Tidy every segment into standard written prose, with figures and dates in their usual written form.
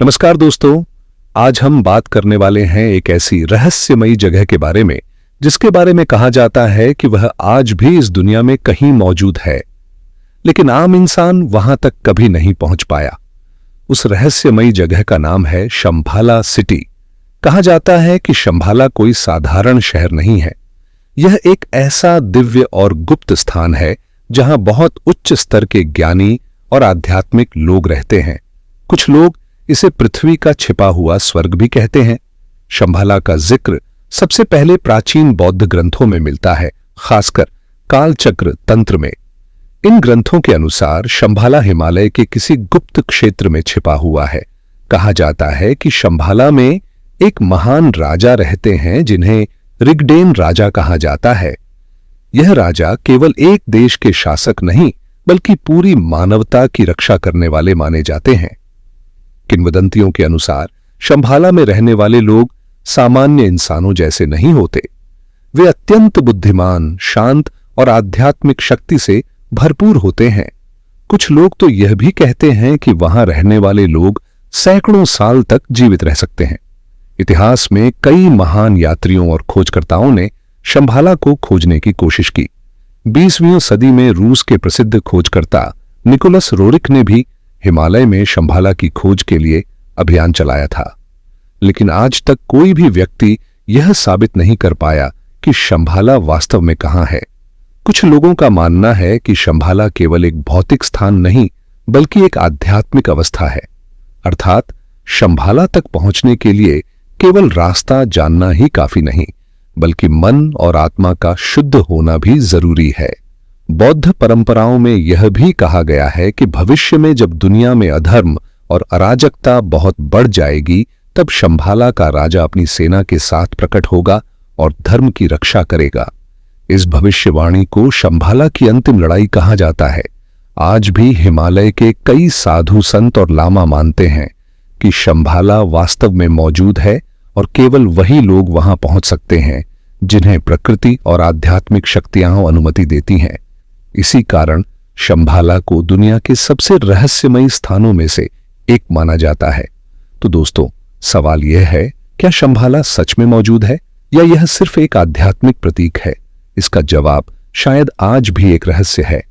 नमस्कार दोस्तों, आज हम बात करने वाले हैं एक ऐसी रहस्यमयी जगह के बारे में जिसके बारे में कहा जाता है कि वह आज भी इस दुनिया में कहीं मौजूद है, लेकिन आम इंसान वहां तक कभी नहीं पहुंच पाया। उस रहस्यमयी जगह का नाम है शंभाला सिटी। कहा जाता है कि शंभाला कोई साधारण शहर नहीं है। यह एक ऐसा दिव्य और गुप्त स्थान है जहां बहुत उच्च स्तर के ज्ञानी और आध्यात्मिक लोग रहते हैं। कुछ लोग इसे पृथ्वी का छिपा हुआ स्वर्ग भी कहते हैं। शंभाला का जिक्र सबसे पहले प्राचीन बौद्ध ग्रंथों में मिलता है, खासकर कालचक्र तंत्र में। इन ग्रंथों के अनुसार शंभाला हिमालय के किसी गुप्त क्षेत्र में छिपा हुआ है। कहा जाता है कि शंभाला में एक महान राजा रहते हैं जिन्हें ऋग्वेद राजा कहा जाता है। यह राजा केवल एक देश के शासक नहीं बल्कि पूरी मानवता की रक्षा करने वाले माने जाते हैं। किंवदंतियों के अनुसार शंभाला में रहने वाले लोग सामान्य इंसानों जैसे नहीं होते। वे अत्यंत बुद्धिमान, शांत और आध्यात्मिक शक्ति से भरपूर होते हैं। कुछ लोग तो यह भी कहते हैं कि वहां रहने वाले लोग सैकड़ों साल तक जीवित रह सकते हैं। इतिहास में कई महान यात्रियों और खोजकर्ताओं ने शंभाला को खोजने की कोशिश की। 20वीं सदी में रूस के प्रसिद्ध खोजकर्ता निकोलस रोरिक ने भी हिमालय में शंभाला की खोज के लिए अभियान चलाया था, लेकिन आज तक कोई भी व्यक्ति यह साबित नहीं कर पाया कि शंभाला वास्तव में कहां है। कुछ लोगों का मानना है कि शंभाला केवल एक भौतिक स्थान नहीं बल्कि एक आध्यात्मिक अवस्था है, अर्थात शंभाला तक पहुंचने के लिए केवल रास्ता जानना ही काफी नहीं बल्कि मन और आत्मा का शुद्ध होना भी जरूरी है। बौद्ध परंपराओं में यह भी कहा गया है कि भविष्य में जब दुनिया में अधर्म और अराजकता बहुत बढ़ जाएगी, तब शंभाला का राजा अपनी सेना के साथ प्रकट होगा और धर्म की रक्षा करेगा। इस भविष्यवाणी को शंभाला की अंतिम लड़ाई कहा जाता है। आज भी हिमालय के कई साधु संत और लामा मानते हैं कि शंभाला वास्तव में मौजूद है और केवल वही लोग वहां पहुंच सकते हैं जिन्हें प्रकृति और आध्यात्मिक शक्तियां अनुमति देती हैं। इसी कारण शंभाला को दुनिया के सबसे रहस्यमयी स्थानों में से एक माना जाता है। तो दोस्तों, सवाल यह है, क्या शंभाला सच में मौजूद है या यह सिर्फ एक आध्यात्मिक प्रतीक है? इसका जवाब शायद आज भी एक रहस्य है,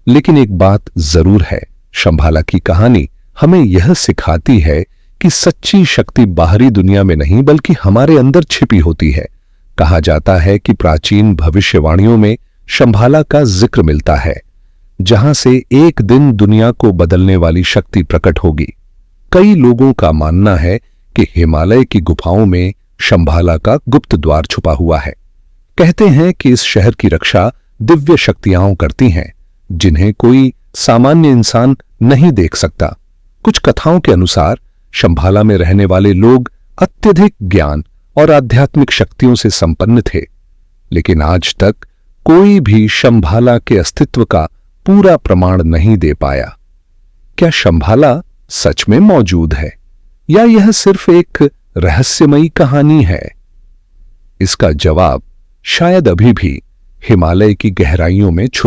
लेकिन एक बात जरूर है, शंभाला की कहानी हमें यह सिखाती है कि सच्ची शक्ति बाहरी दुनिया में नहीं बल्कि हमारे अंदर छिपी होती है। कहा जाता है कि प्राचीन भविष्यवाणियों में शंभाला का जिक्र मिलता है, जहां से एक दिन दुनिया को बदलने वाली शक्ति प्रकट होगी। कई लोगों का मानना है कि हिमालय की गुफाओं में शंभाला का गुप्त द्वार छुपा हुआ है। कहते हैं कि इस शहर की रक्षा दिव्य शक्तियां करती हैं, जिन्हें कोई सामान्य इंसान नहीं देख सकता। कुछ कथाओं के अनुसार शंभाला में रहने वाले लोग अत्यधिक ज्ञान और आध्यात्मिक शक्तियों से संपन्न थे, लेकिन आज तक कोई भी शंभाला के अस्तित्व का पूरा प्रमाण नहीं दे पाया। क्या शंभाला सच में मौजूद है या यह सिर्फ एक रहस्यमयी कहानी है? इसका जवाब शायद अभी भी हिमालय की गहराइयों में छुपा